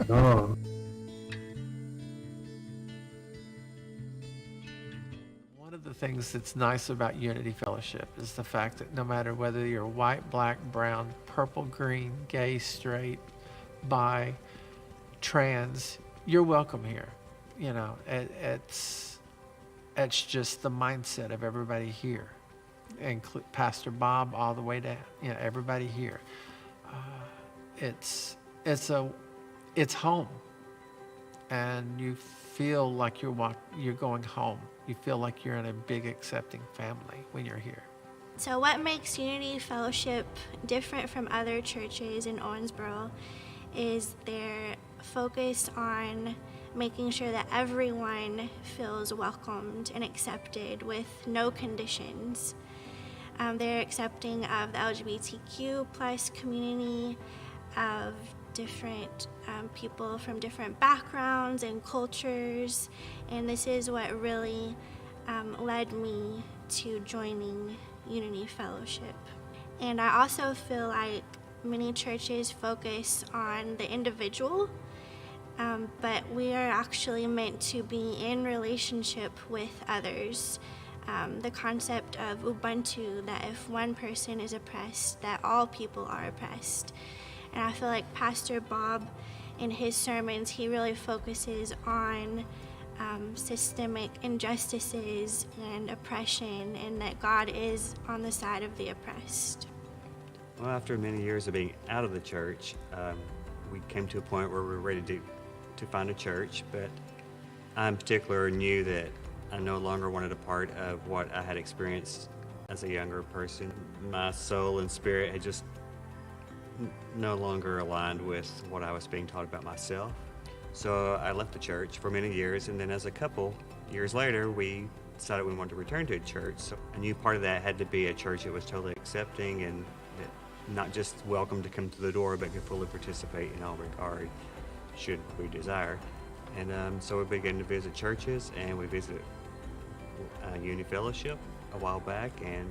No. One of the things that's nice about Unity Fellowship is the fact that no matter whether you're white, black, brown, purple, green, gay, straight, bi, trans, you're welcome here. You know, it's just the mindset of everybody here, include Pastor Bob all the way down. You know, everybody here. It's it's a it's home, and you feel like you're going home. You feel like you're in a big accepting family when you're here. So, what makes Unity Fellowship different from other churches in Owensboro is their focus on making sure that everyone feels welcomed and accepted with no conditions. They're accepting of the LGBTQ plus community, of different people from different backgrounds and cultures, and this is what really led me to joining Unity Fellowship. And I also feel like many churches focus on the individual, but we are actually meant to be in relationship with others. The concept of Ubuntu, that if one person is oppressed, that all people are oppressed. And I feel like Pastor Bob, in his sermons, he really focuses on systemic injustices and oppression, and that God is on the side of the oppressed. Well, after many years of being out of the church, we came to a point where we were ready to find a church, but I in particular knew that I no longer wanted a part of what I had experienced as a younger person. My soul and spirit had just no longer aligned with what I was being taught about myself. So I left the church for many years, and then as a couple years later, we decided we wanted to return to a church. So I knew part of that had to be a church that was totally accepting and that not just welcome to come to the door, but could fully participate in all regard, should we desire. And so we began to visit churches, and we visited Unity Fellowship a while back, and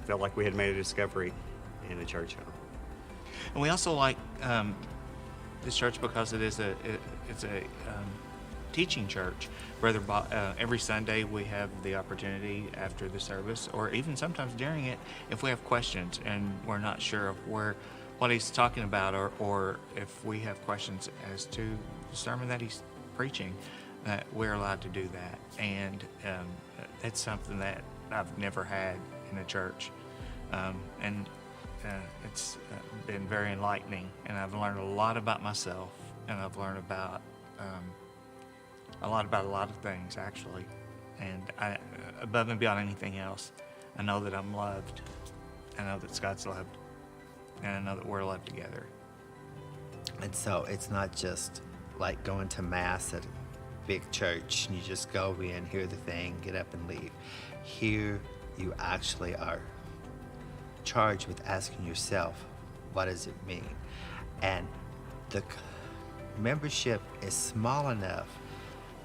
felt like we had made a discovery in a church home. And we also like this church because it's a teaching church. Every Sunday we have the opportunity after the service, or even sometimes during it, if we have questions and we're not sure of what he's talking about, or if we have questions as to the sermon that he's preaching, that we're allowed to do that. And it's something that I've never had in a church. And it's been very enlightening, and I've learned a lot about myself, and I've learned about a lot of things, actually. And above and beyond anything else, I know that I'm loved. I know that Scott's loved, and I know that we're loved together. And so it's not just like going to mass at a big church and you just go in, hear the thing, get up and leave. Here you actually are charged with asking yourself, what does it mean? And the membership is small enough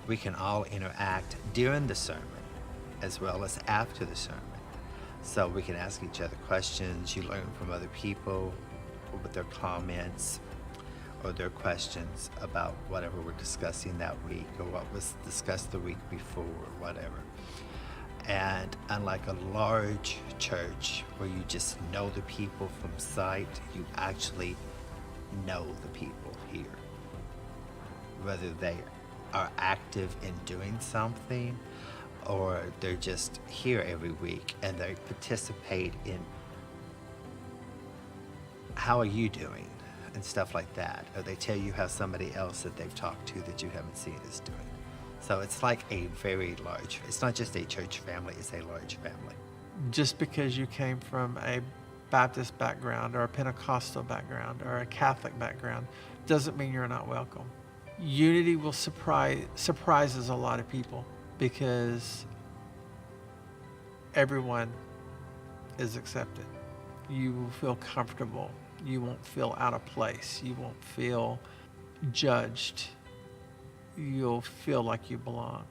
we can all interact during the sermon as well as after the sermon. So we can ask each other questions. You learn from other people with their comments or their questions about whatever we're discussing that week or what was discussed the week before or whatever. And unlike a large church where you just know the people from sight, you actually know the people here. Whether they are active in doing something or they're just here every week and they participate in how are you doing and stuff like that. Or they tell you how somebody else that they've talked to that you haven't seen is doing. So it's like a very large, it's not just a church family, it's a large family. Just because you came from a Baptist background or a Pentecostal background or a Catholic background doesn't mean you're not welcome. Unity will surprises a lot of people because everyone is accepted. You will feel comfortable. You won't feel out of place. You won't feel judged. You'll feel like you belong.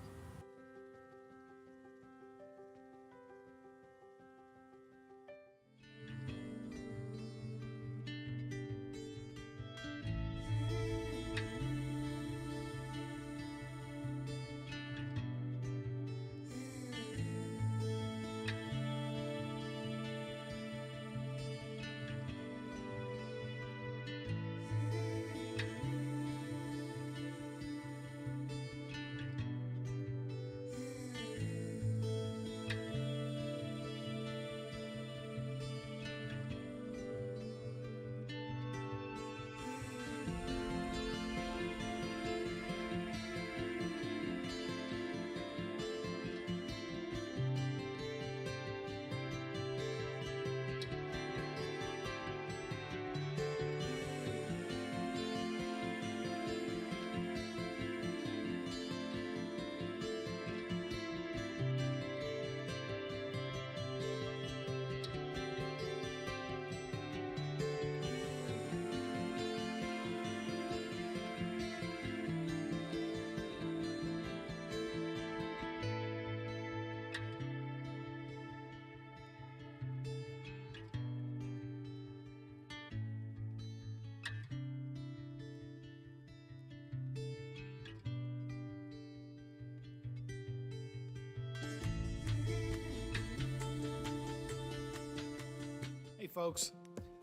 folks.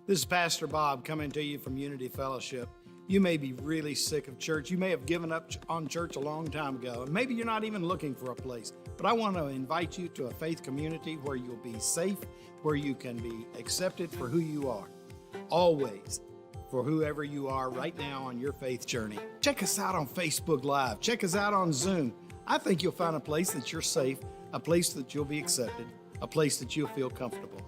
This is Pastor Bob coming to you from Unity Fellowship. You may be really sick of church. You may have given up on church a long time ago, and maybe you're not even looking for a place. But I want to invite you to a faith community where you'll be safe, where you can be accepted for who you are, always, for whoever you are right now on your faith journey. Check us out on Facebook Live. Check us out on Zoom. I think you'll find a place that you're safe, a place that you'll be accepted, a place that you'll feel comfortable.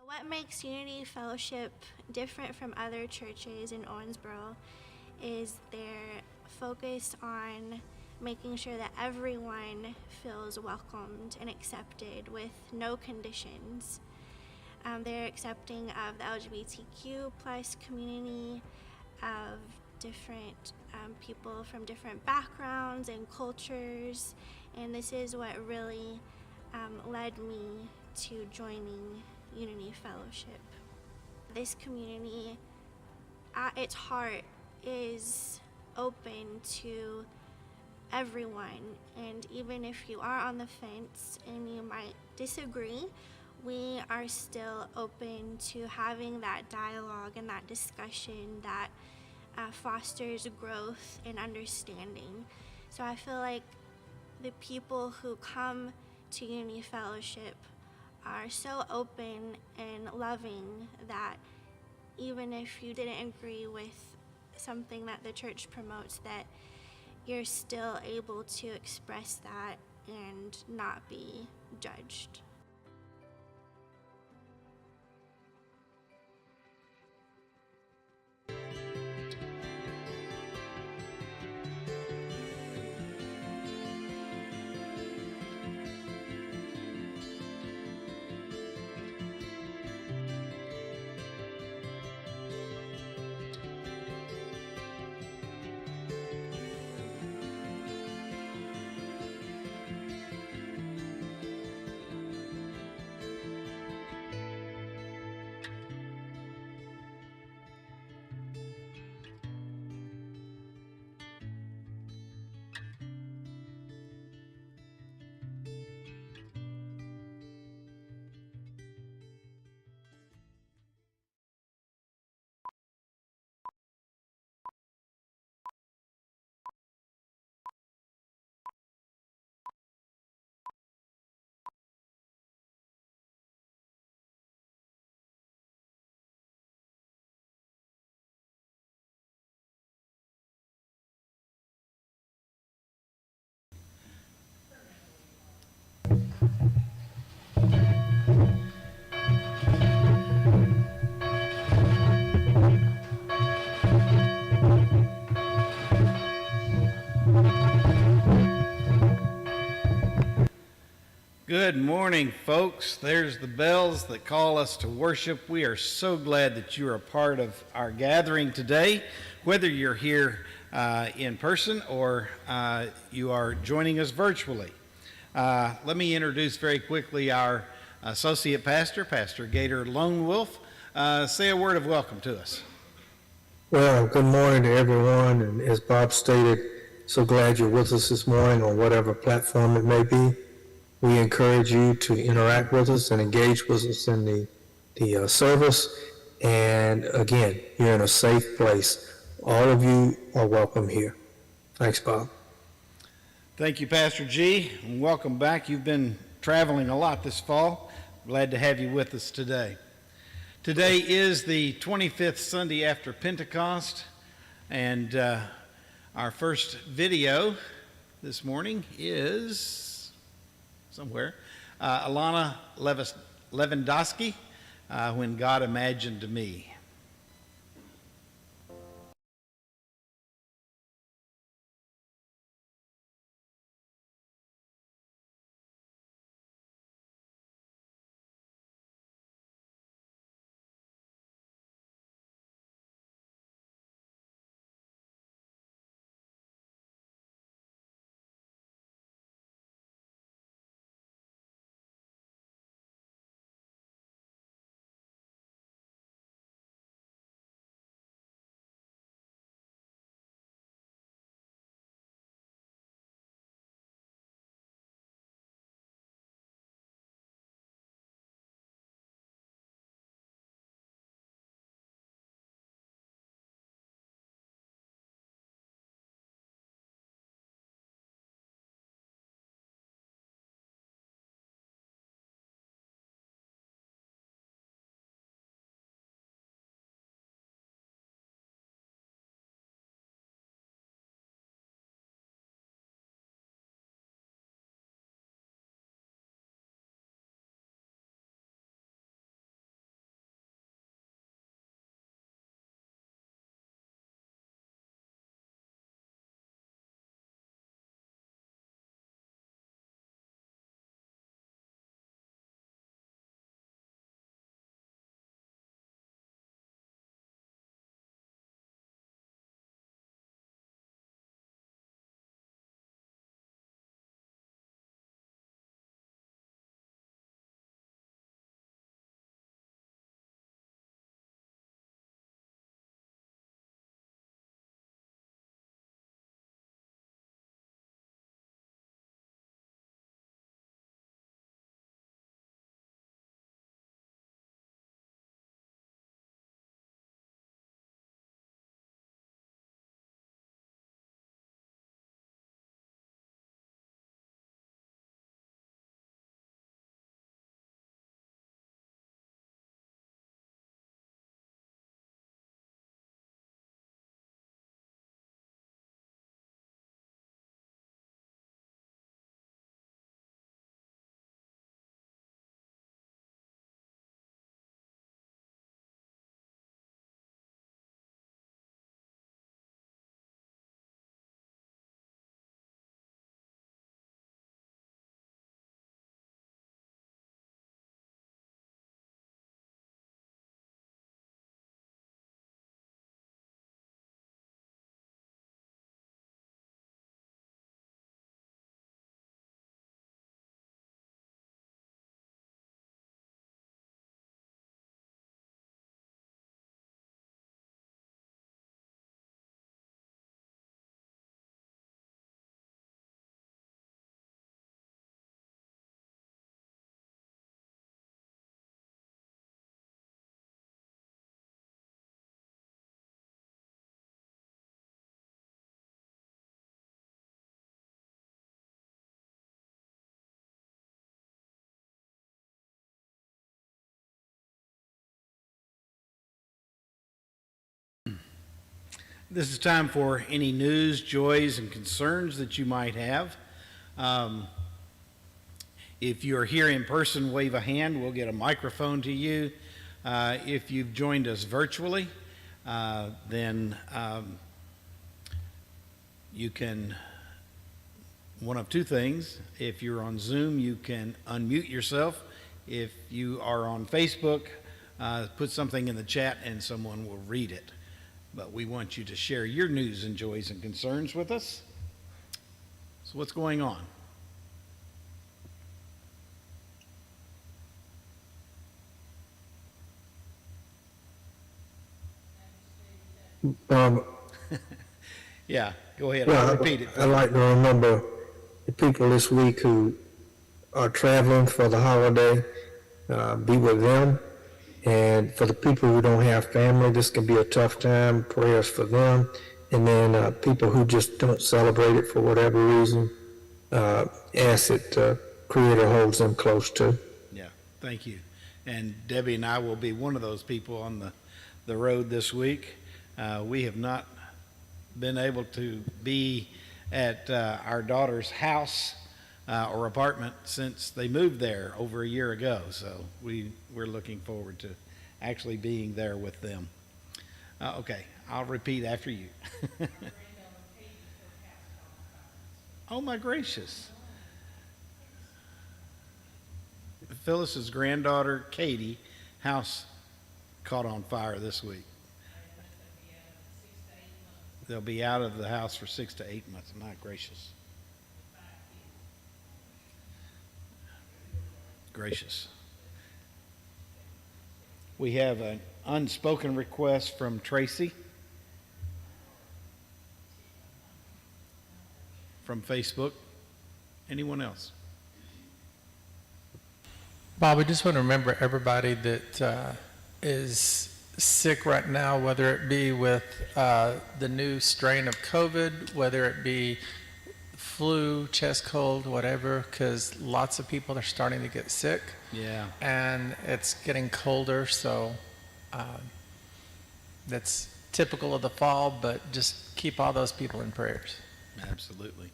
What makes Unity Fellowship different from other churches in Owensboro is their focus on making sure that everyone feels welcomed and accepted with no conditions. They're accepting of the LGBTQ plus community, of different people from different backgrounds and cultures, and this is what really led me to joining Unity Fellowship. This community, at its heart, is open to everyone, and even if you are on the fence and you might disagree, we are still open to having that dialogue and that discussion that fosters growth and understanding. So I feel like the people who come to Unity Fellowship are so open and loving that even if you didn't agree with something that the church promotes, that you're still able to express that and not be judged. Good morning, folks. There's the bells that call us to worship. We are so glad that you are a part of our gathering today, whether you're here in person or you are joining us virtually. Let me introduce very quickly our associate pastor, Pastor Gator Lone Wolf. Say a word of welcome to us. Well, good morning to everyone, and as Bob stated, so glad you're with us this morning on whatever platform it may be. We encourage you to interact with us and engage with us in the service. And again, you're in a safe place. All of you are welcome here. Thanks, Bob. Thank you, Pastor G, and welcome back. You've been traveling a lot this fall. Glad to have you with us today. Today is the 25th Sunday after Pentecost, and our first video this morning is somewhere. Alana Lewandowski, When God Imagined Me. This is time for any news, joys, and concerns that you might have. If you're here in person, wave a hand. We'll get a microphone to you. If you've joined us virtually, then you can, one of two things. If you're on Zoom, you can unmute yourself. If you are on Facebook, put something in the chat and someone will read it. But we want you to share your news and joys and concerns with us. So what's going on? Yeah, go ahead. I'll repeat it. I'd like to remember the people this week who are traveling for the holiday, be with them. And for the people who don't have family, this can be a tough time. Prayers for them. And then people who just don't celebrate it for whatever reason, ask that the Creator holds them close to. Yeah, thank you. And Debbie and I will be one of those people on the road this week. We have not been able to be at our daughter's house or apartment since they moved there over a year ago. So we're looking forward to actually being there with them. Okay, I'll repeat after you. Oh my gracious. Phyllis's granddaughter, Katie, house caught on fire this week. They'll be out of the house for 6 to 8 months. My gracious. Gracious. We have an unspoken request from Tracy from Facebook. Anyone else? Bob, I just want to remember everybody that is sick right now, whether it be with the new strain of COVID, whether it be flu, chest cold, whatever, because lots of people are starting to get sick. Yeah. And it's getting colder, so that's typical of the fall, but just keep all those people in prayers. Absolutely.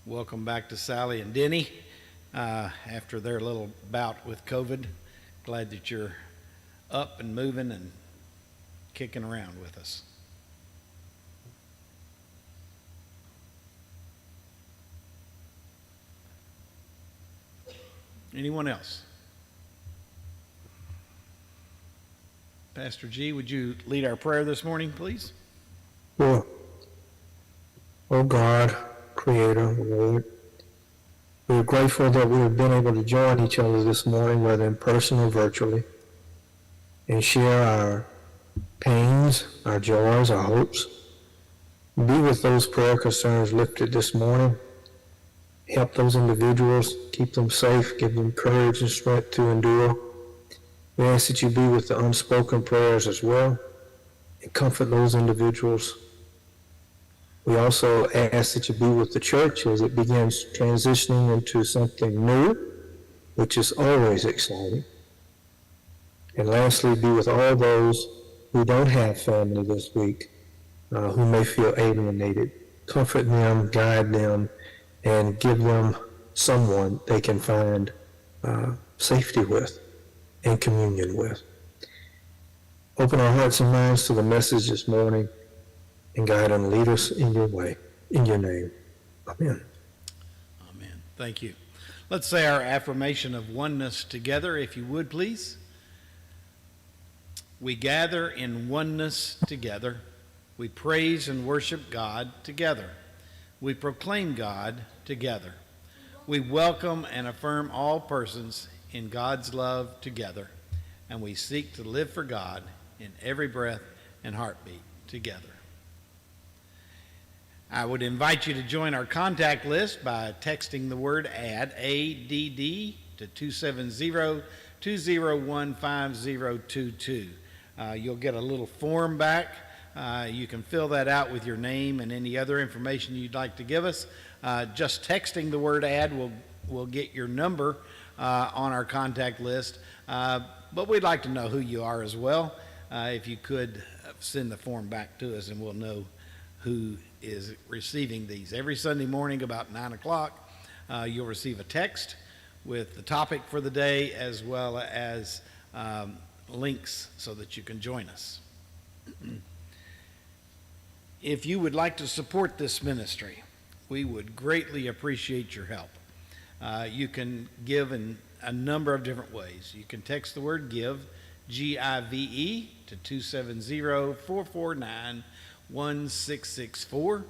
Welcome back to Sally and Denny after their little bout with COVID. Glad that you're up and moving and kicking around with us. Anyone else? Pastor G, would you lead our prayer this morning, please? Sure. Oh God, Creator, Lord, we're grateful that we have been able to join each other this morning, whether in person or virtually, and share our pains, our joys, our hopes. Be with those prayer concerns lifted this morning. Help those individuals, keep them safe, give them courage and strength to endure. We ask that you be with the unspoken prayers as well and comfort those individuals. We also ask that you be with the church as it begins transitioning into something new, which is always exciting. And lastly, be with all those who don't have family this week, who may feel alienated. Comfort them, guide them, and give them someone they can find safety with and communion with. Open our hearts and minds to the message this morning and guide and lead us in your way. In your name, amen. Amen. Thank you. Let's say our affirmation of oneness together, if you would, please. We gather in oneness together. We praise and worship God together. We proclaim God together. We welcome and affirm all persons in God's love together. And we seek to live for God in every breath and heartbeat together. I would invite you to join our contact list by texting the word ADD, A-D-D, to 270-201-5022. You'll get a little form back. You can fill that out with your name and any other information you'd like to give us. Just texting the word ADD will get your number on our contact list. But we'd like to know who you are as well. If you could send the form back to us, and we'll know who is receiving these. Every Sunday morning about 9 o'clock, you'll receive a text with the topic for the day, as well as links so that you can join us. If you would like to support this ministry, we would greatly appreciate your help. You can give in a number of different ways. You can text the word GIVE, G-I-V-E, to 270-449-1664.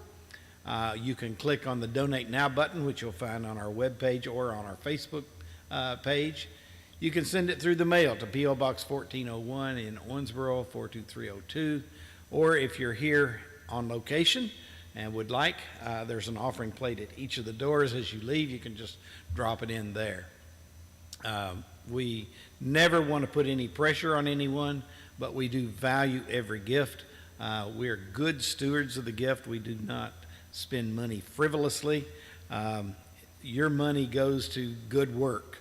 You can click on the Donate Now button, which you'll find on our webpage or on our Facebook page. You can send it through the mail to P.O. Box 1401 in Owensboro 42302, or if you're here on location and would like, there's an offering plate at each of the doors as you leave. You can just drop it in there. We never want to put any pressure on anyone, but we do value every gift. We're good stewards of the gift. We do not spend money frivolously. Your money goes to good work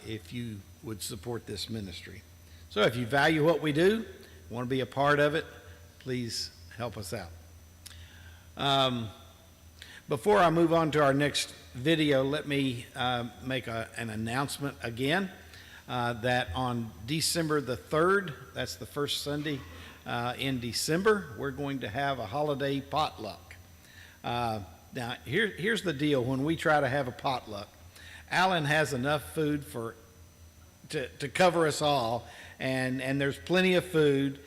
if you would support this ministry. So if you value what we do, want to be a part of it, please help us out. Before I move on to our next video, let me make an announcement again that on December the 3rd, that's the first Sunday in December, we're going to have a holiday potluck. Now, here's the deal. When we try to have a potluck, Alan has enough food to cover us all, and there's plenty of food.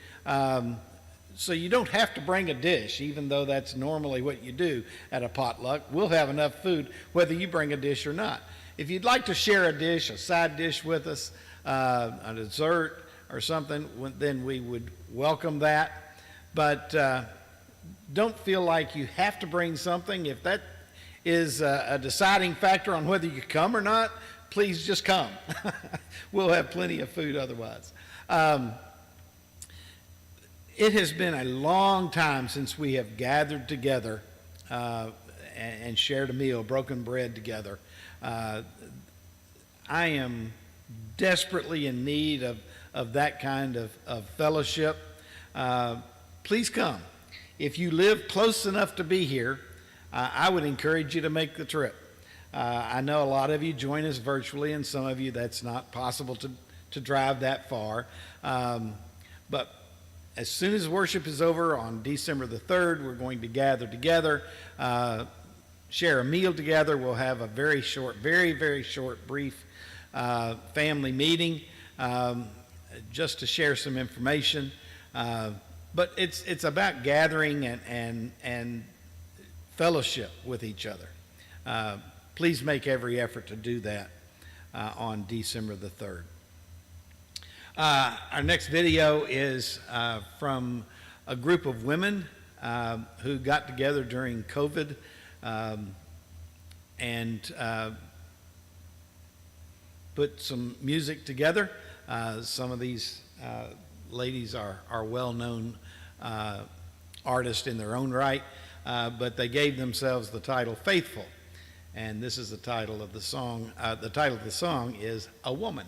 So you don't have to bring a dish, even though that's normally what you do at a potluck. We'll have enough food whether you bring a dish or not. If you'd like to share a dish, a side dish with us, a dessert or something, then we would welcome that. But don't feel like you have to bring something. If that is a deciding factor on whether you come or not, please just come. We'll have plenty of food otherwise. It has been a long time since we have gathered together and shared a meal, broken bread together. I am desperately in need of that kind of fellowship. Please come. If you live close enough to be here, I would encourage you to make the trip. I know a lot of you join us virtually, and some of you that's not possible to drive that far. But as soon as worship is over on December the 3rd, we're going to gather together, share a meal together. We'll have a very short, very short, brief family meeting just to share some information. But it's about gathering and fellowship with each other. Please make every effort to do that on December the 3rd. Our next video is from a group of women who got together during COVID and put some music together. Some of these ladies are well-known artists in their own right, but they gave themselves the title Faithful. And this is the title of the song. The title of the song is A Woman.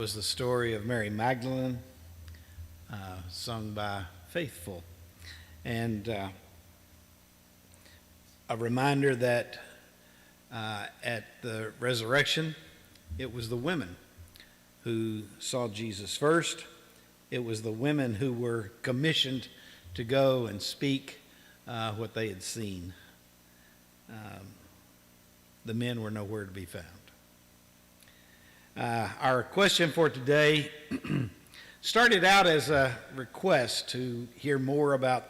was the story of Mary Magdalene, sung by Faithful. And a reminder that at the resurrection, it was the women who saw Jesus first. It was the women who were commissioned to go and speak what they had seen. The men were nowhere to be found. Our question for today started out as a request to hear more about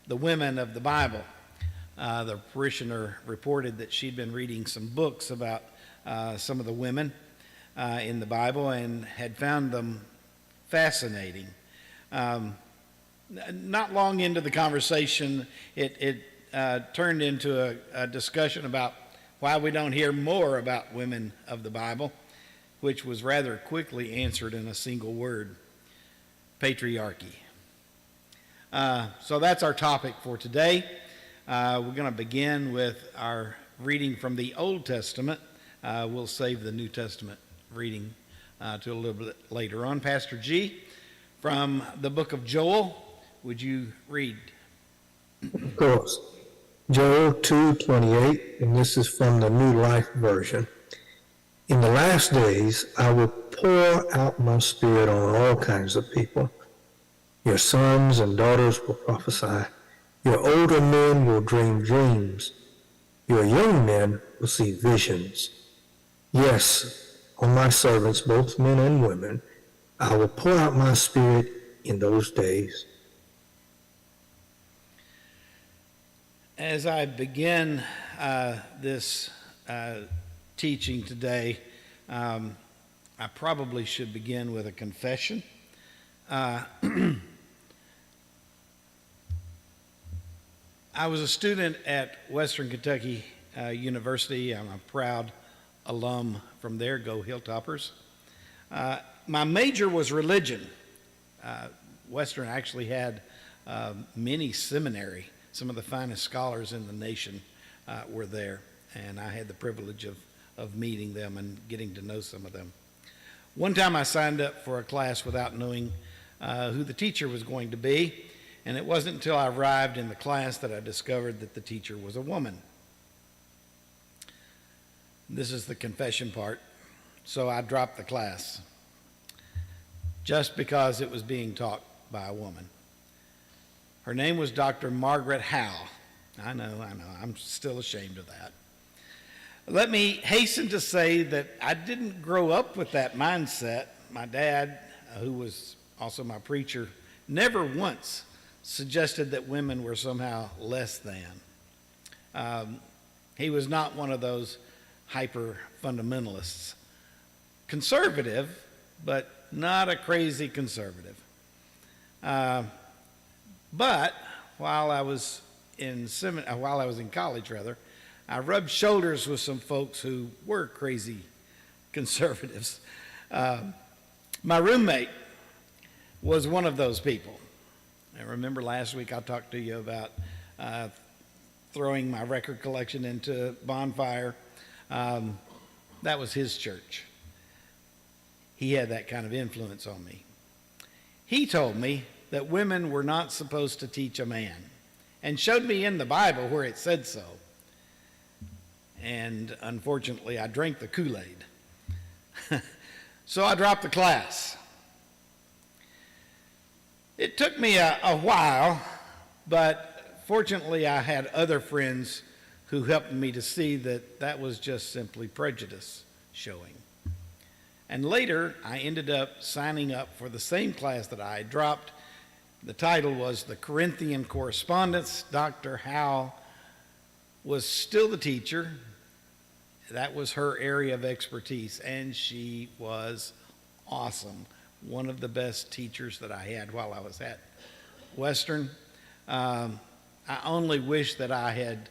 the women of the Bible. The parishioner reported that she'd been reading some books about some of the women in the Bible and had found them fascinating. Not long into the conversation, it turned into a discussion about why we don't hear more about women of the Bible, which was rather quickly answered in a single word: patriarchy. So that's our topic for today. We're going to begin with our reading from the Old Testament. We'll save the New Testament reading to a little bit later on. Pastor G, from the book of Joel, would you read? Of course. Joel 2:28, and this is from the New Life Version. In the last days, I will pour out my spirit on all kinds of people. Your sons and daughters will prophesy. Your older men will dream dreams. Your young men will see visions. Yes, on my servants, both men and women, I will pour out my spirit in those days. As I begin this teaching today, I probably should begin with a confession. I was a student at Western Kentucky University. I'm a proud alum from there. Go Hilltoppers. My major was religion. Western actually had mini seminary. Some of the finest scholars in the nation were there, and I had the privilege of meeting them and getting to know some of them. One time I signed up for a class without knowing who the teacher was going to be, and it wasn't until I arrived in the class that I discovered that the teacher was a woman. This is the confession part. So I dropped the class just because it was being taught by a woman. Her name was Dr. Margaret Howe. I know, I'm still ashamed of that. Let me hasten to say that I didn't grow up with that mindset. My dad, who was also my preacher, never once suggested that women were somehow less than. He was not one of those hyper fundamentalists. Conservative, but not a crazy conservative. But while I was in college, I rubbed shoulders with some folks who were crazy conservatives. My roommate was one of those people. I remember last week I talked to you about throwing my record collection into Bonfire. That was his church. He had that kind of influence on me. He told me that women were not supposed to teach a man, and showed me in the Bible where it said so. And unfortunately, I drank the Kool-Aid. So I dropped the class. It took me a while, but fortunately I had other friends who helped me to see that that was just simply prejudice showing. And later, I ended up signing up for the same class that I had dropped. The title was The Corinthian Correspondence. Dr. Howe was still the teacher. That was her area of expertise, and she was awesome. One of the best teachers that I had while I was at Western. I only wish that I had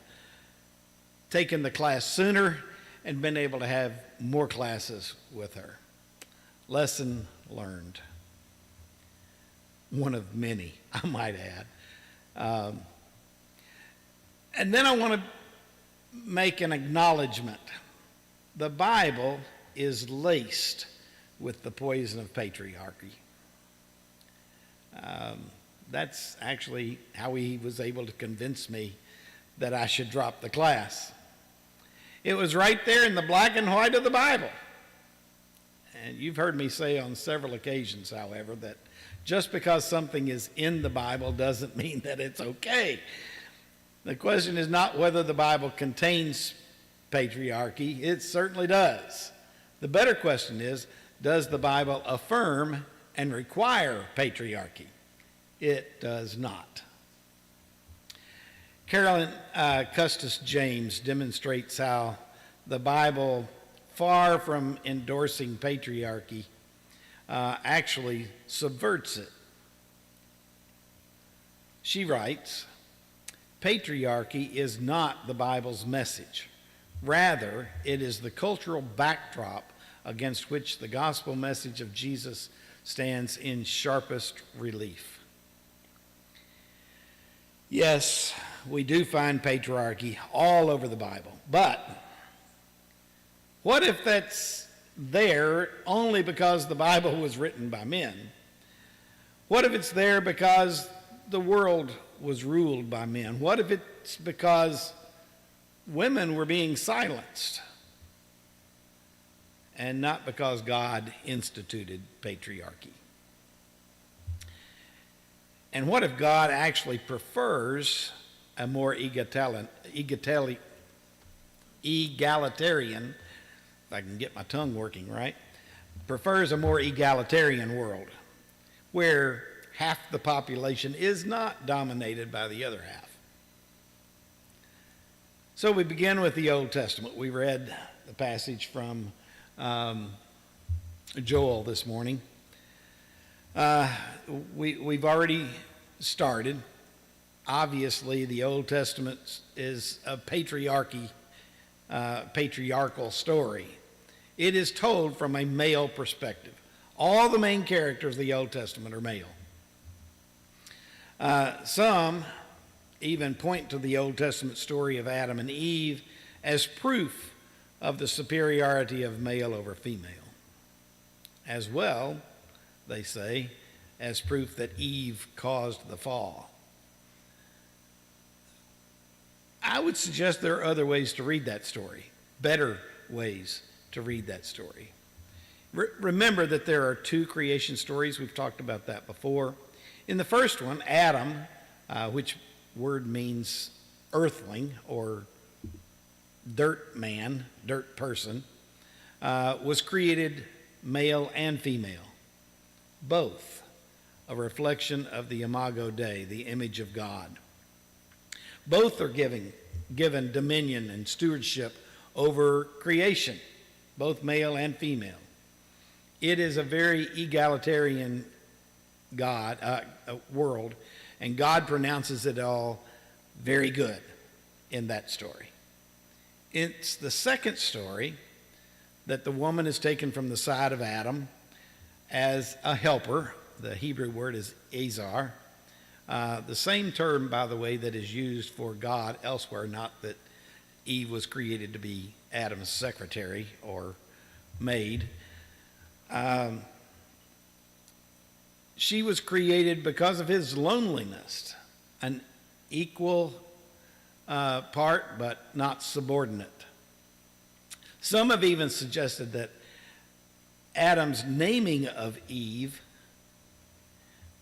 taken the class sooner and been able to have more classes with her. Lesson learned. One of many, I might add. And then I want to make an acknowledgement. The Bible is laced with the poison of patriarchy. That's actually how he was able to convince me that I should drop the class. It was right there in the black and white of the Bible. And you've heard me say on several occasions, however, that just because something is in the Bible doesn't mean that it's okay. The question is not whether the Bible contains patriarchy. It certainly does. The better question is, does the Bible affirm and require patriarchy? It does not. Carolyn Custis James demonstrates how the Bible, far from endorsing patriarchy, actually subverts it. She writes, patriarchy is not the Bible's message. Rather, it is the cultural backdrop against which the gospel message of Jesus stands in sharpest relief. Yes, we do find patriarchy all over the Bible, but what if that's there only because the Bible was written by men? What if it's there because the world was ruled by men? What if it's because women were being silenced and not because God instituted patriarchy? And what if God actually prefers a more egalitarian, if I can get my tongue working right, prefers a more egalitarian world where half the population is not dominated by the other half? So we begin with the Old Testament. We read the passage from Joel this morning. We've already started. Obviously, the Old Testament is a patriarchal story. It is told from a male perspective. All the main characters of the Old Testament are male. Some even point to the Old Testament story of Adam and Eve as proof of the superiority of male over female. As well, they say, as proof that Eve caused the fall. I would suggest there are other ways to read that story, better ways to read that story. Remember that there are two creation stories. We've talked about that before. In the first one, Adam, which word means earthling or dirt man, dirt person, was created male and female, both a reflection of the Imago Dei, the image of God. Both are given dominion and stewardship over creation, both male and female. It is a very egalitarian world, and God pronounces it all very good in that story. It's the second story that the woman is taken from the side of Adam as a helper. The Hebrew word is Azar. The same term, by the way, that is used for God elsewhere, not that Eve was created to be Adam's secretary or maid. She was created because of his loneliness, an equal part but not subordinate. Some have even suggested that Adam's naming of Eve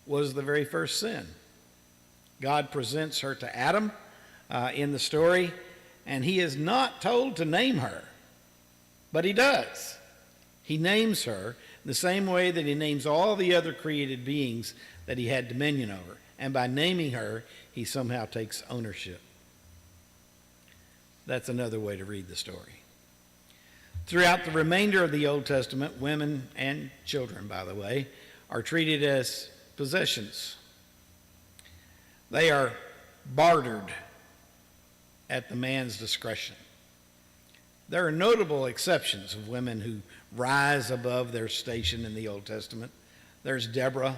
was the very first sin. God presents her to Adam in the story, and he is not told to name her, but he does. He names her the same way that he names all the other created beings that he had dominion over. And by naming her, he somehow takes ownership. That's another way to read the story. Throughout the remainder of the Old Testament, women and children, by the way, are treated as possessions. They are bartered at the man's discretion. There are notable exceptions of women who rise above their station in the Old Testament. There's Deborah,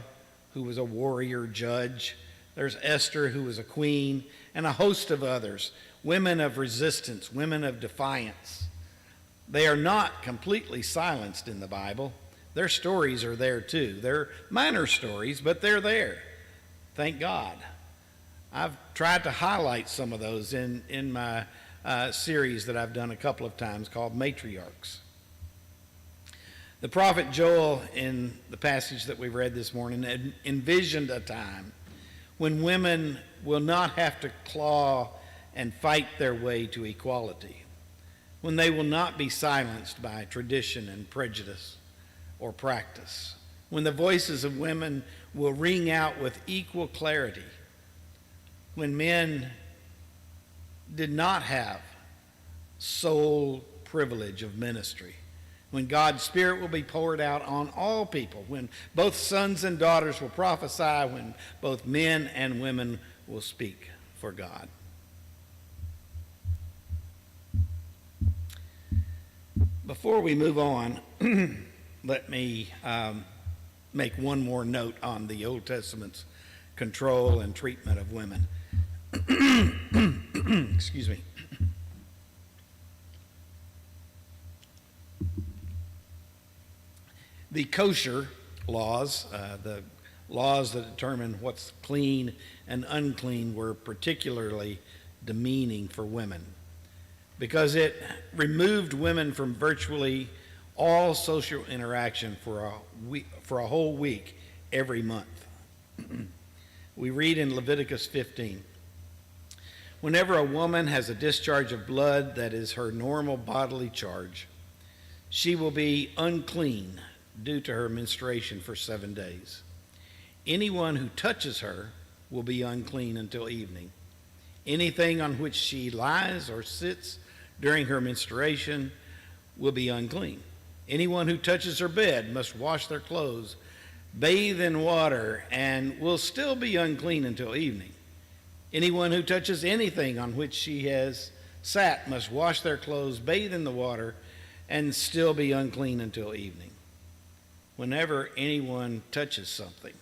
who was a warrior judge. There's Esther, who was a queen, and a host of others, women of resistance, women of defiance. They are not completely silenced in the Bible. Their stories are there too. They're minor stories, but they're there. Thank God. I've tried to highlight some of those in my series that I've done a couple of times called Matriarchs. The prophet Joel, in the passage that we've read this morning, envisioned a time when women will not have to claw and fight their way to equality, when they will not be silenced by tradition and prejudice or practice, when the voices of women will ring out with equal clarity, when men did not have sole privilege of ministry, when God's Spirit will be poured out on all people, when both sons and daughters will prophesy, when both men and women will speak for God. Before we move on, let me make one more note on the Old Testament's control and treatment of women. Excuse me. The kosher laws, the laws that determine what's clean and unclean, were particularly demeaning for women because it removed women from virtually all social interaction for a whole week every month. We read in Leviticus 15, whenever a woman has a discharge of blood that is her normal bodily charge, she will be unclean due to her menstruation for 7 days. Anyone who touches her will be unclean until evening. Anything on which she lies or sits during her menstruation will be unclean. Anyone who touches her bed must wash their clothes, bathe in water, and will still be unclean until evening. Anyone who touches anything on which she has sat must wash their clothes, bathe in the water, and still be unclean until evening. Whenever anyone touches something,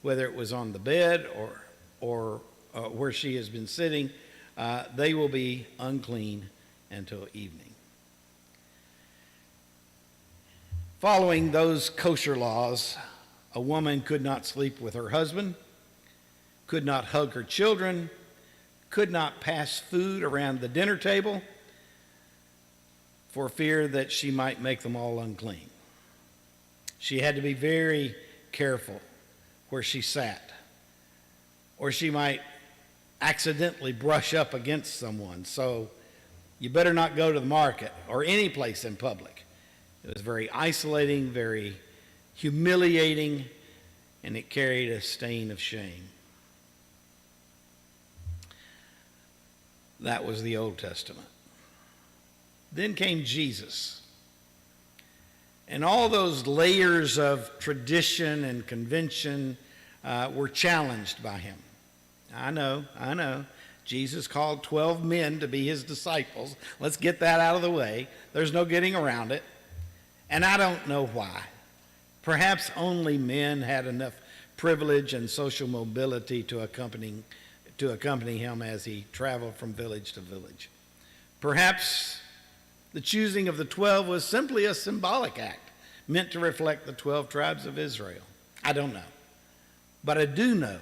whether it was on the bed or where she has been sitting, they will be unclean until evening. Following those kosher laws, a woman could not sleep with her husband, could not hug her children, could not pass food around the dinner table for fear that she might make them all unclean. She had to be very careful where she sat, or she might accidentally brush up against someone. So you better not go to the market or any place in public. It was very isolating, very humiliating, and it carried a stain of shame. That was the Old Testament. Then came Jesus. And all those layers of tradition and convention were challenged by him. I know. Jesus called 12 men to be his disciples. Let's get that out of the way. There's no getting around it. And I don't know why. Perhaps only men had enough privilege and social mobility to accompany him as he traveled from village to village. Perhaps the choosing of the 12 was simply a symbolic act meant to reflect the 12 tribes of Israel. I don't know. But I do know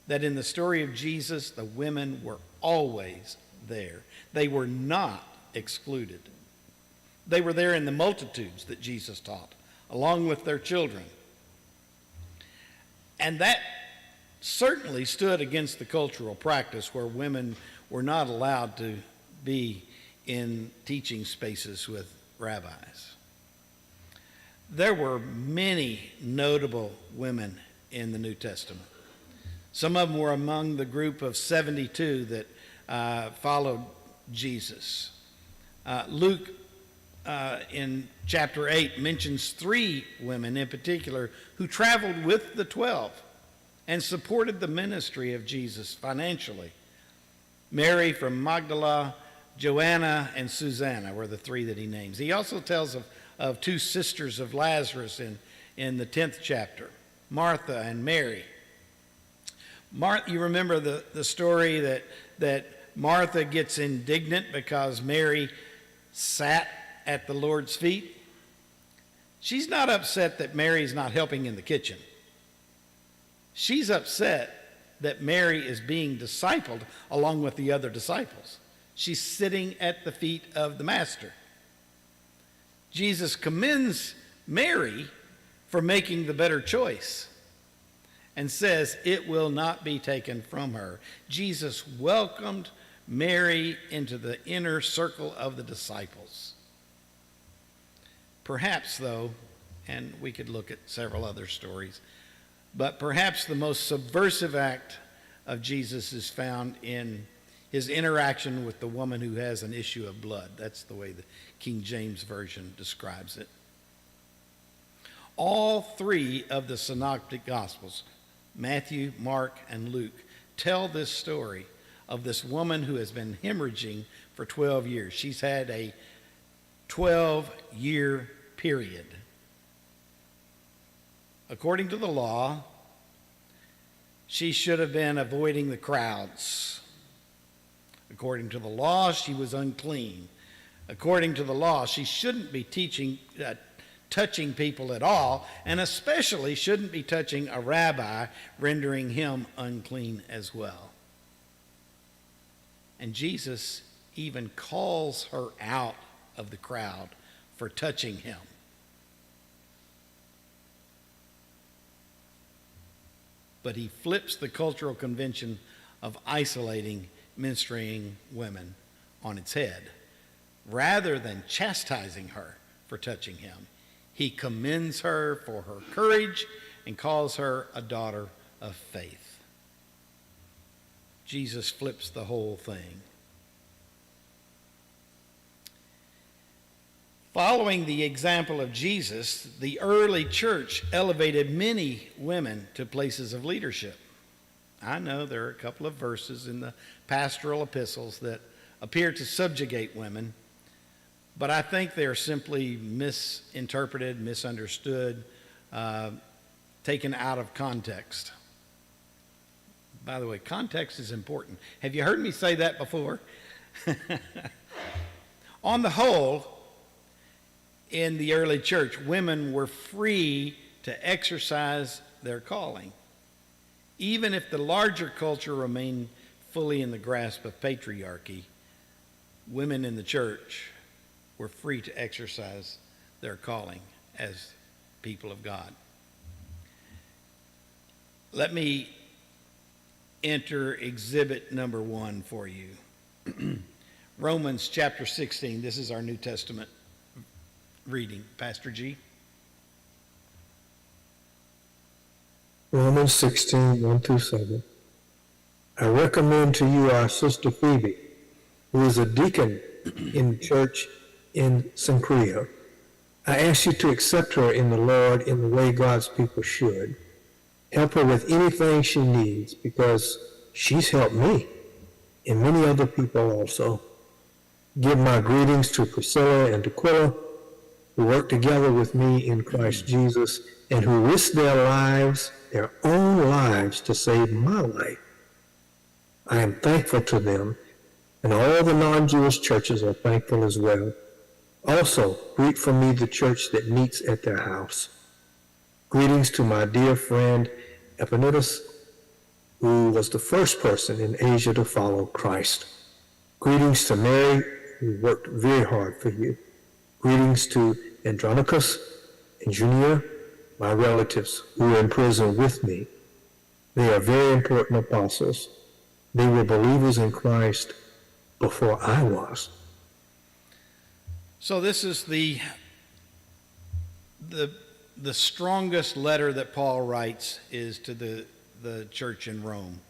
that in the story of Jesus, the women were always there. They were not excluded. They were there in the multitudes that Jesus taught, along with their children. And that certainly stood against the cultural practice where women were not allowed to be in teaching spaces with rabbis. There were many notable women in the New Testament. Some of them were among the group of 72 that followed Jesus. Luke, in chapter 8, mentions 3 women in particular who traveled with the 12 and supported the ministry of Jesus financially. Mary from Magdala, Joanna, and Susanna were the 3 that he names. He also tells of 2 sisters of Lazarus in the 10th chapter, Martha and Mary. You remember the story that Martha gets indignant because Mary sat at the Lord's feet? She's not upset that Mary's not helping in the kitchen. She's upset that Mary is being discipled along with the other disciples. She's sitting at the feet of the Master. Jesus commends Mary for making the better choice and says it will not be taken from her. Jesus welcomed Mary into the inner circle of the disciples. Perhaps, though, and we could look at several other stories, but perhaps the most subversive act of Jesus is found in his interaction with the woman who has an issue of blood. That's the way the King James Version describes it. All three of the Synoptic Gospels, Matthew, Mark, and Luke, tell this story of this woman who has been hemorrhaging for 12 years. She's had a 12-year period. According to the law, she should have been avoiding the crowds. According to the law, she was unclean. According to the law, she shouldn't be touching people at all, and especially shouldn't be touching a rabbi, rendering him unclean as well. And Jesus even calls her out of the crowd for touching him. But he flips the cultural convention of isolating menstruating women on its head. Rather than chastising her for touching him, he commends her for her courage and calls her a daughter of faith. Jesus flips the whole thing. Following the example of Jesus, the early church elevated many women to places of leadership. I know there are a couple of verses in the pastoral epistles that appear to subjugate women, but I think they're simply misinterpreted, misunderstood, taken out of context. By the way, context is important. Have you heard me say that before? On the whole, in the early church, women were free to exercise their calling, even if the larger culture remained fully in the grasp of patriarchy. Women in the church were free to exercise their calling as people of God. Let me enter exhibit number 1 for you. Romans chapter 16. This is our New Testament reading. Pastor G. Romans 16, 1 through 7. I recommend to you our sister Phoebe, who is a deacon in the church in Cenchrea. I ask you to accept her in the Lord in the way God's people should. Help her with anything she needs, because she's helped me and many other people also. Give my greetings to Priscilla and Aquila, who work together with me in Christ Jesus and who risk their own lives to save my life. I am thankful to them, and all the non-Jewish churches are thankful as well. Also, greet from me the church that meets at their house. Greetings to my dear friend Epaphras, who was the first person in Asia to follow Christ. Greetings to Mary, who worked very hard for you. Greetings to Andronicus and Junia, my relatives who are in prison with me. They are very important apostles. They were believers in Christ before I was. So this is the strongest letter that Paul writes is to the church in Rome.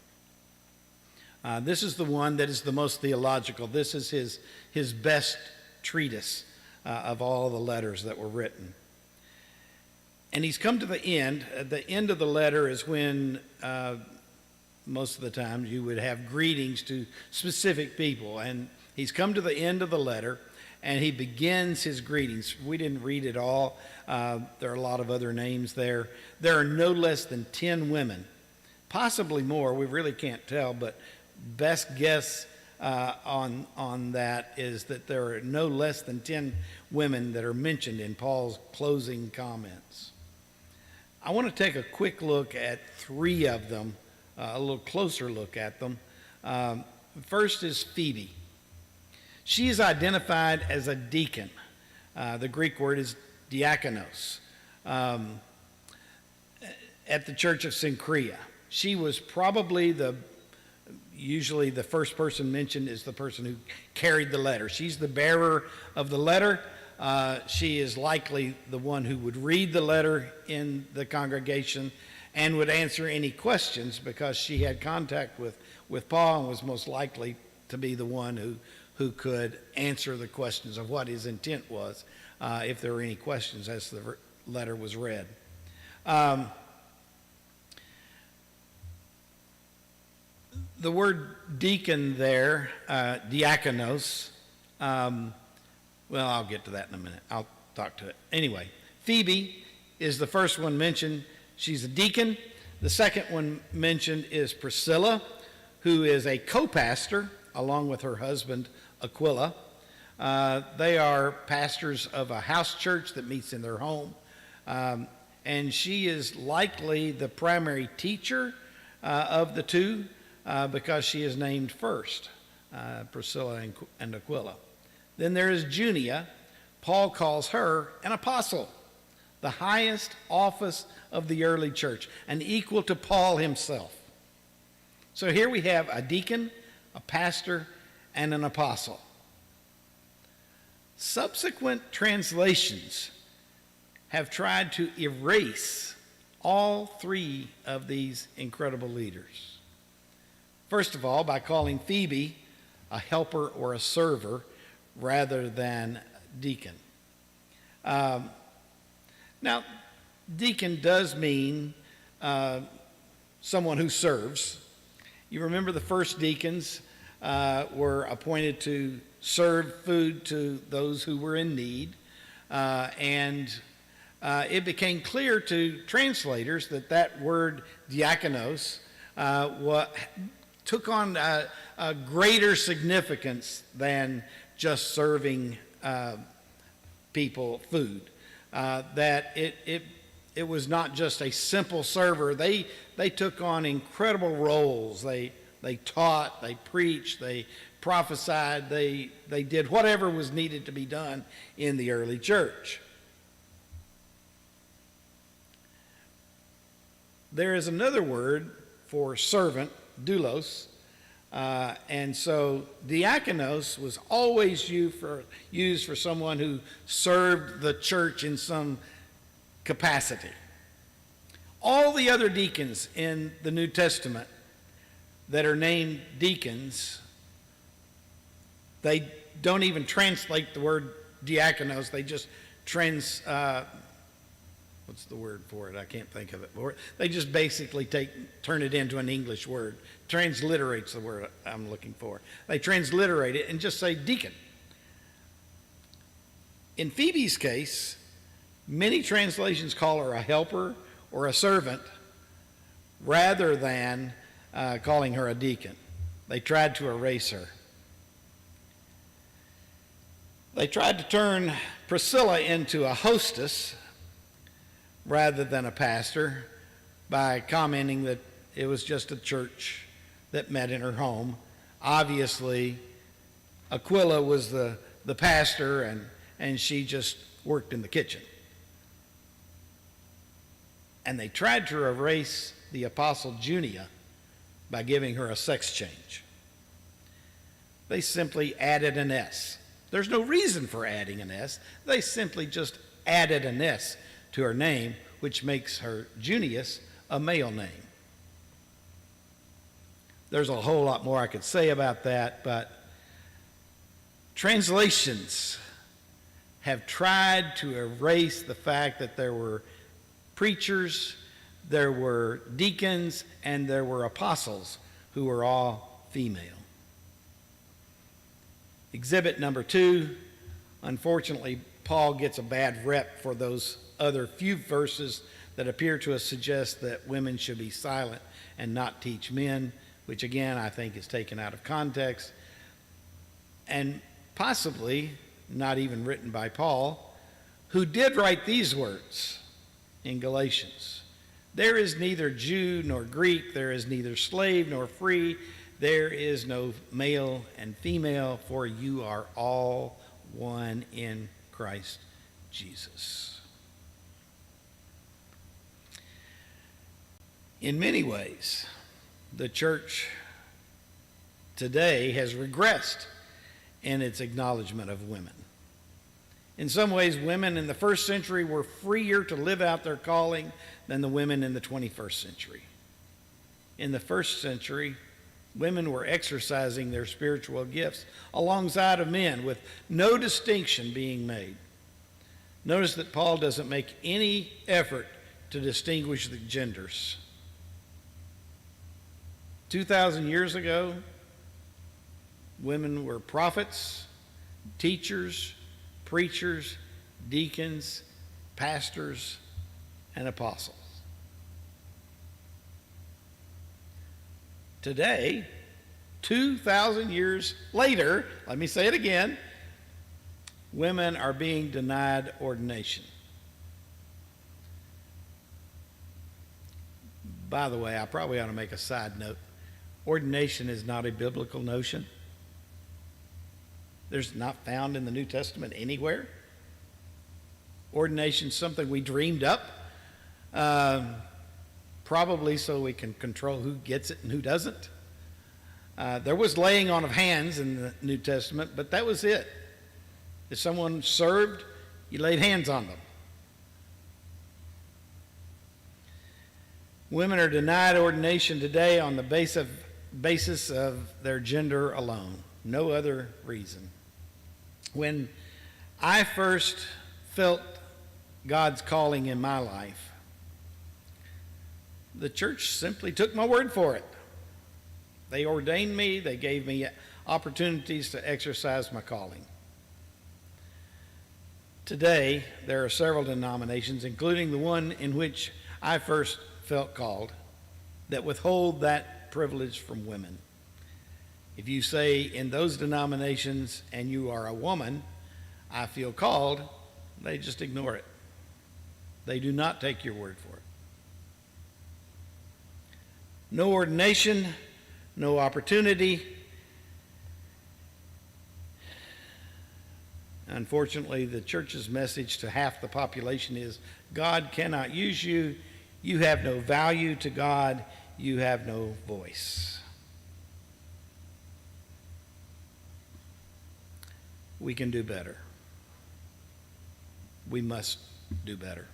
This is the one that is the most theological. This is his best treatise of all the letters that were written. And he's come to the end. The end of the letter is when most of the time you would have greetings to specific people. And he's come to the end of the letter, and he begins his greetings. We didn't read it all. There are a lot of other names there. There are no less than 10 women, possibly more. We really can't tell, but best guess on that is that there are no less than 10 women that are mentioned in Paul's closing comments. I want to take a quick look at 3 of them, a little closer look at them. First is Phoebe. She is identified as a deacon. The Greek word is diakonos. At the church of Cenchrea. She was probably usually the first person mentioned is the person who carried the letter. She's the bearer of the letter. She is likely the one who would read the letter in the congregation and would answer any questions because she had contact with Paul and was most likely to be the one who could answer the questions of what his intent was if there were any questions as the letter was read. The word deacon there, diakonos, well, I'll get to that in a minute. I'll talk to it. Anyway, Phoebe is the first one mentioned. She's a deacon. The second one mentioned is Priscilla, who is a co-pastor along with her husband, Aquila. They are pastors of a house church that meets in their home. And she is likely the primary teacher of the two because she is named first, Priscilla and Aquila. Then there is Junia. Paul calls her an apostle, the highest office of the early church, and equal to Paul himself. So here we have a deacon, a pastor, and an apostle. Subsequent translations have tried to erase all 3 of these incredible leaders. First of all, by calling Phoebe a helper or a server rather than deacon. Now, deacon does mean someone who serves. You remember the first deacons were appointed to serve food to those who were in need, and it became clear to translators that word diakonos took on a greater significance than just serving people food. That it was not just a simple server. They took on incredible roles. They taught, they preached, they prophesied, they did whatever was needed to be done in the early church. There is another word for servant, doulos, and so diakonos was always used for someone who served the church in some capacity. All the other deacons in the New Testament that are named deacons, they don't even translate the word diakonos. They just what's the word for it? I can't think of it. They just basically turn it into an English word. Transliterates the word I'm looking for. They transliterate it and just say deacon. In Phoebe's case, many translations call her a helper or a servant rather than calling her a deacon. They tried to erase her. They tried to turn Priscilla into a hostess rather than a pastor by commenting that it was just a church that met in her home. Obviously, Aquila was the pastor and she just worked in the kitchen. And they tried to erase the apostle Junia by giving her a sex change. They simply added an S. There's no reason for adding an S. They simply just added an S to her name, which makes her Junius a male name. There's a whole lot more I could say about that, but translations have tried to erase the fact that there were preachers, there were deacons, and there were apostles who were all female. Exhibit number 2, unfortunately, Paul gets a bad rep for those other few verses that appear to suggest that women should be silent and not teach men, which again I think is taken out of context. and possibly not even written by Paul, who did write these words in Galatians. There is neither Jew nor Greek, there is neither slave nor free, there is no male and female, for you are all one in Christ Jesus. In many ways, the church today has regressed in its acknowledgement of women. In some ways, women in the first century were freer to live out their calling than the women in the 21st century. In the first century, women were exercising their spiritual gifts alongside of men with no distinction being made. Notice that Paul doesn't make any effort to distinguish the genders. 2,000 years ago, women were prophets, teachers, preachers, deacons, pastors, and apostles. Today, 2,000 years later, let me say it again, women are being denied ordination. By the way, I probably ought to make a side note. Ordination is not a biblical notion. There's not found in the New Testament anywhere. Ordination is something we dreamed up, probably so we can control who gets it and who doesn't. There was laying on of hands in the New Testament, but that was it. If someone served, you laid hands on them. Women are denied ordination today on the basis of their gender alone, no other reason. When I first felt God's calling in my life, the church simply took my word for it. They ordained me, they gave me opportunities to exercise my calling. Today, there are several denominations, including the one in which I first felt called, that withhold that privilege from women. If you say in those denominations and you are a woman, I feel called, they just ignore it. They do not take your word for it. No ordination, no opportunity. Unfortunately, the church's message to half the population is God cannot use you. You have no value to God. You have no voice. We can do better. We must do better.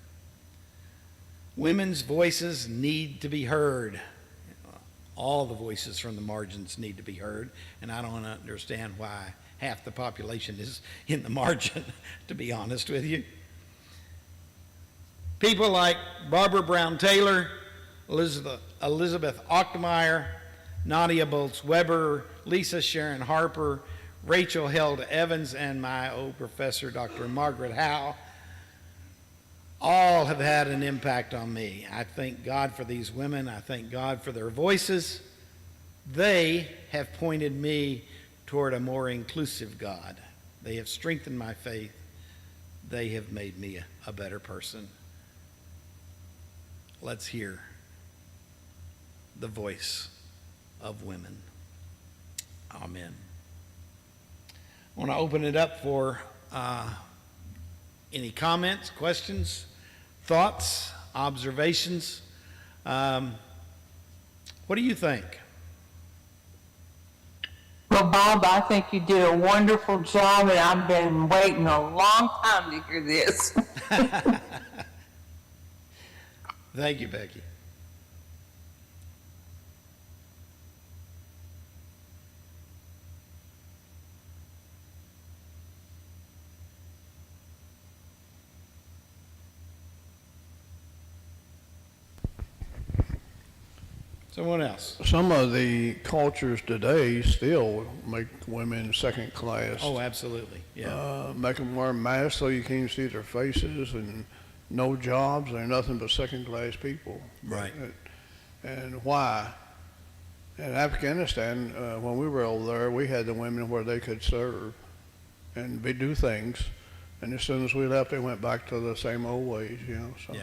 Women's voices need to be heard. All the voices from the margins need to be heard, and I don't understand why half the population is in the margin, to be honest with you. People like Barbara Brown Taylor, Elizabeth Ochtmeyer, Nadia Bolz-Weber, Lisa Sharon Harper, Rachel Held Evans, and my old professor, Dr. Margaret Howe, all have had an impact on me. I thank God for these women. I thank God for their voices. They have pointed me toward a more inclusive God. They have strengthened my faith. They have made me a better person. Let's hear the voice of women. Amen. I want to open it up for any comments, questions, thoughts, observations. What do you think? Well, Bob, I think you did a wonderful job, and I've been waiting a long time to hear this. Thank you, Becky. Someone else. Some of the cultures today still make women second class. Oh, absolutely. Yeah. Make them wear masks so you can't see their faces, and no jobs. They're nothing but second class people. Right. And why? In Afghanistan, when we were over there, we had the women where they could serve and do things. And as soon as we left, they went back to the same old ways, you know. So,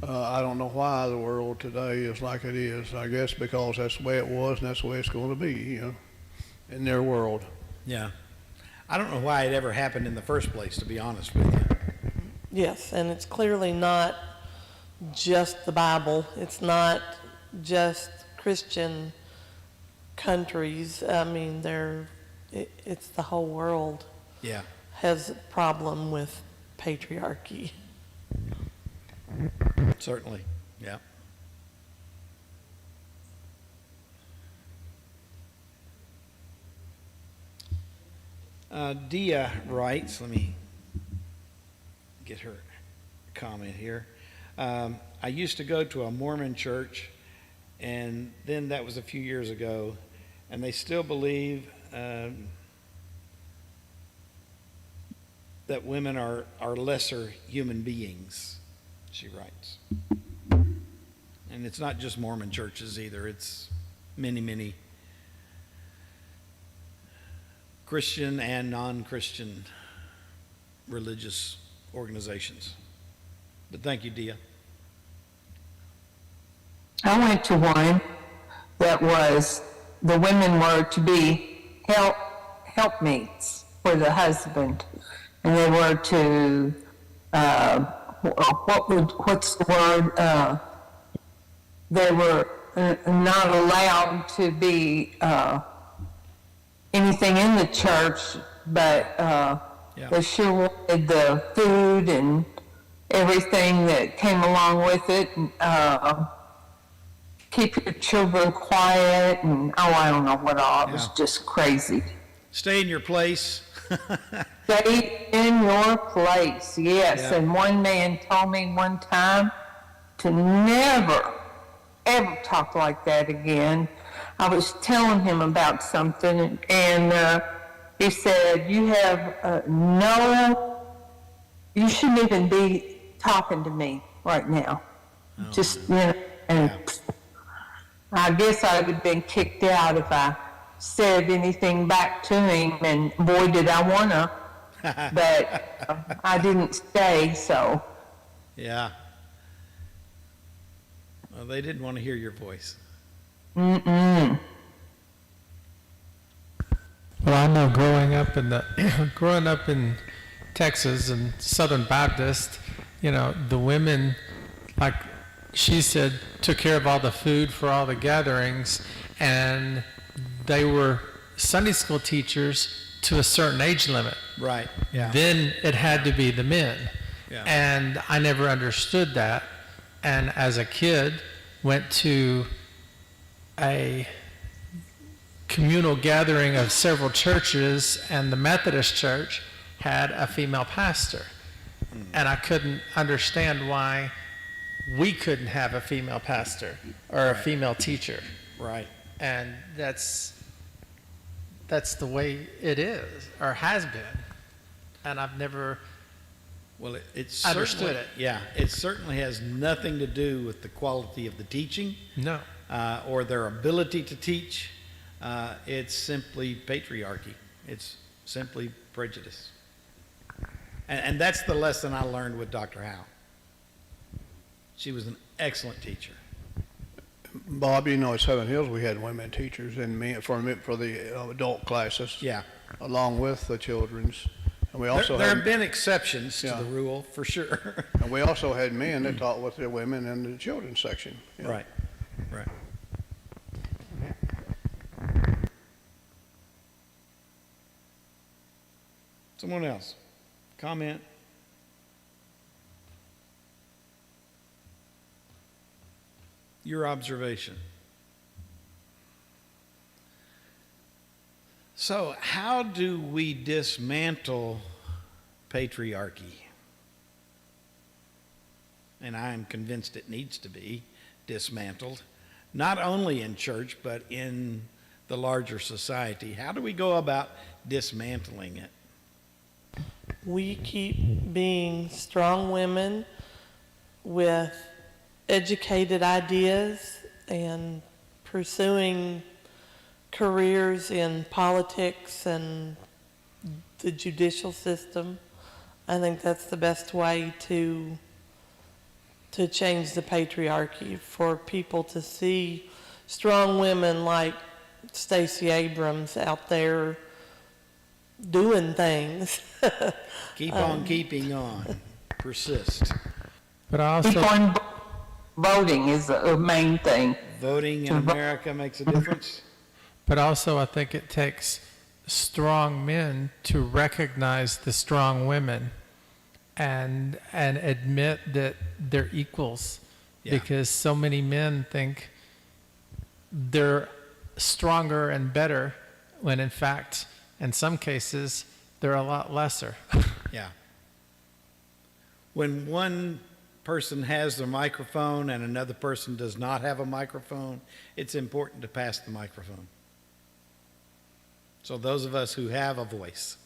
I don't know why the world today is like it is. I guess because that's the way it was and that's the way it's going to be, you know, in their world. Yeah. I don't know why it ever happened in the first place, to be honest with you. Yes, and it's clearly not just the Bible. It's not just Christian countries. I mean, it's the whole world Yeah. has a problem with patriarchy. Certainly. Yeah. Dia writes, let me get her comment here. I used to go to a Mormon church, and then that was a few years ago, and they still believe that women are lesser human beings, she writes. And it's not just Mormon churches either, it's many, many Christian and non-Christian religious organizations. But thank you, Dia. I went to one that was, the women were to be helpmates for the husband. And they were to, what's the word? They were not allowed to be anything in the church, but they sure wanted the food and everything that came along with it. Keep your children quiet, and I don't know what all. It was just crazy. Stay in your place. Stay in your place, yes. Yeah. And one man told me one time to never, ever talk like that again. I was telling him about something, and he said, you have you shouldn't even be talking to me right now. Just, you know, and I guess I would have been kicked out if I said anything back to him, and boy, did I want to. But I didn't stay, so. Yeah. Well, they didn't want to hear your voice. Well, I know growing up in Texas and Southern Baptist, you know, the women, like she said, took care of all the food for all the gatherings, and they were Sunday school teachers to a certain age limit. Right. Yeah. Then it had to be the men. Yeah. And I never understood that. And as a kid, went to a communal gathering of several churches, and the Methodist church had a female pastor. And I couldn't understand why we couldn't have a female pastor or a female teacher. Right. And that's the way it is, or has been. And I've never Well, it's understood it. Yeah, it certainly has nothing to do with the quality of the teaching No. or their ability to teach. It's simply patriarchy. It's simply prejudice. And that's the lesson I learned with Dr. Howe. She was an excellent teacher. Bob, you know, at Seven Hills, we had women teachers and for the adult classes. Yeah. Along with the children's. And we There, also there had, have been exceptions to Yeah. the rule, for sure. and we also had men that taught with the women in the children's section. you know. Right, right. Someone else? Comment? Your observation. So, how do we dismantle patriarchy? And I am convinced it needs to be dismantled, not only in church, but in the larger society. How do we go about dismantling it? We keep being strong women with educated ideas and pursuing careers in politics and the judicial system. I think that's the best way to change the patriarchy, for people to see strong women like Stacey Abrams out there doing things. Keep on keeping on. Persist. But I Keep also, on voting is a main thing. Voting in America makes a difference. I think it takes strong men to recognize the strong women and admit that they're equals. Yeah. Because so many men think they're stronger and better when in fact, in some cases, they're a lot lesser. Yeah. When one person has the microphone and another person does not have a microphone, it's important to pass the microphone. So those of us who have a voice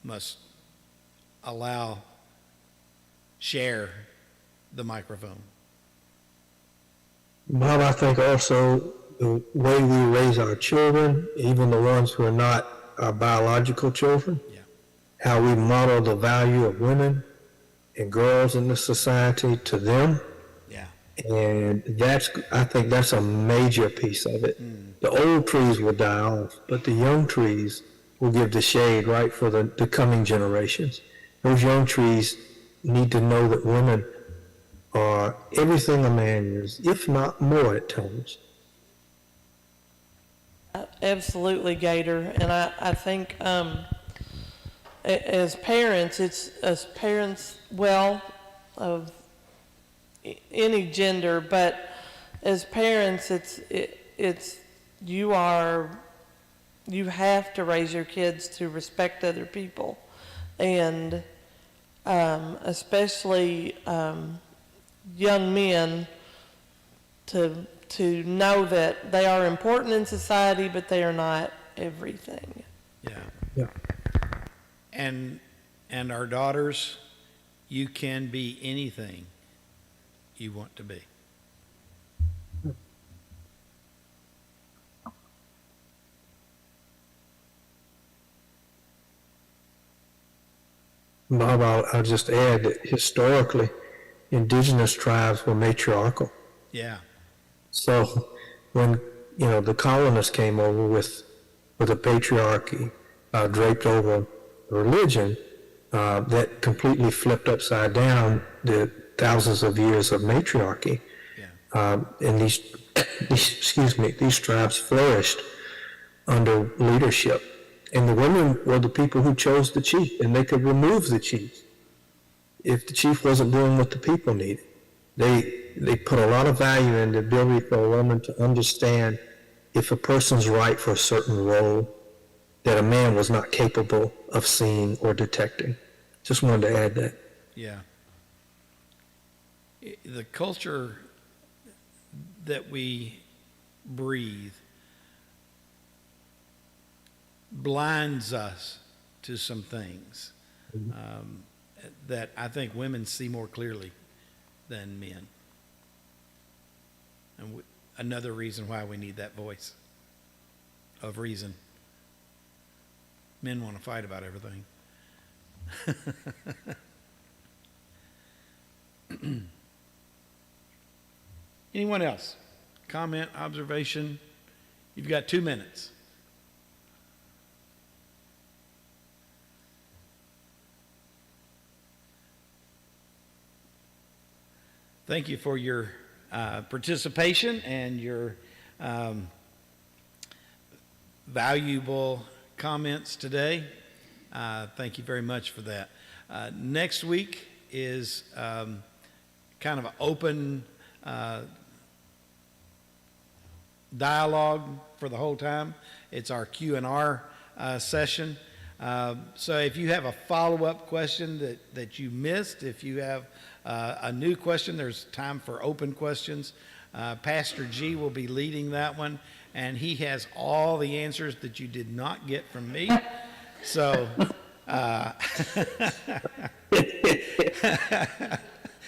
must share the microphone. Bob, I think also the way we raise our children, even the ones who are not our biological children, Yeah. how we model the value of women and girls in the society to them. Yeah. And I think that's a major piece of it. The old trees will die off, but the young trees will give the shade right for the coming generations. Those young trees need to know that women are everything a man is, if not more at times. Absolutely, Gator. And I think as parents, of any gender, but as parents, you have to raise your kids to respect other people, and especially young men to know that they are important in society, but they are not everything. Yeah. Yeah. And our daughters, you can be anything you want to be. Bob, I'll just add that historically, indigenous tribes were matriarchal. Yeah. So when, the colonists came over with a patriarchy draped over religion, that completely flipped upside down the thousands of years of matriarchy. Yeah. And these tribes flourished under leadership. And the women were the people who chose the chief, and they could remove the chief if the chief wasn't doing what the people needed. They put a lot of value in the ability for a woman to understand if a person's right for a certain role that a man was not capable of seeing or detecting. Just wanted to add that. Yeah. The culture that we breathe blinds us to some things that I think women see more clearly than men. And another reason why we need that voice of reason. Men want to fight about everything. Anyone else? Comment, observation? You've got 2 minutes. Thank you for your participation and your valuable comments today. Thank you very much for that. Next week is kind of an open dialogue for the whole time. It's our Q&R session. So if you have a follow-up question that you missed, if you have a new question, there's time for open questions. Pastor G will be leading that one, and he has all the answers that you did not get from me. So,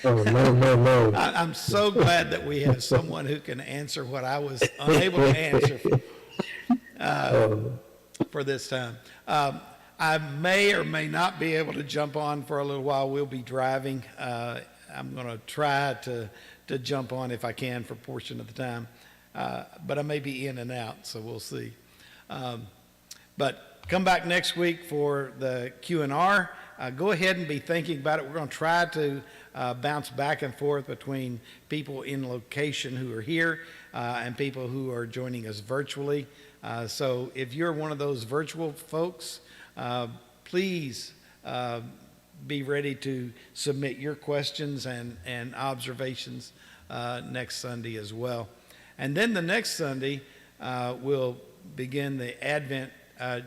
Oh, no. I'm so glad that we have someone who can answer what I was unable to answer for this time. I may or may not be able to jump on for a little while. We'll be driving. I'm going to try to jump on if I can for a portion of the time, but I may be in and out, so we'll see. But come back next week for the Q&R. Go ahead and be thinking about it. We're going to try to bounce back and forth between people in location who are here and people who are joining us virtually. So if you're one of those virtual folks, please be ready to submit your questions and observations next Sunday as well. And then the next Sunday, we'll begin the Advent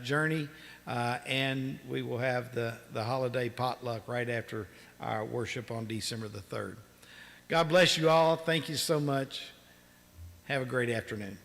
journey, and we will have the holiday potluck right after our worship on December the 3rd. God bless you all. Thank you so much. Have a great afternoon.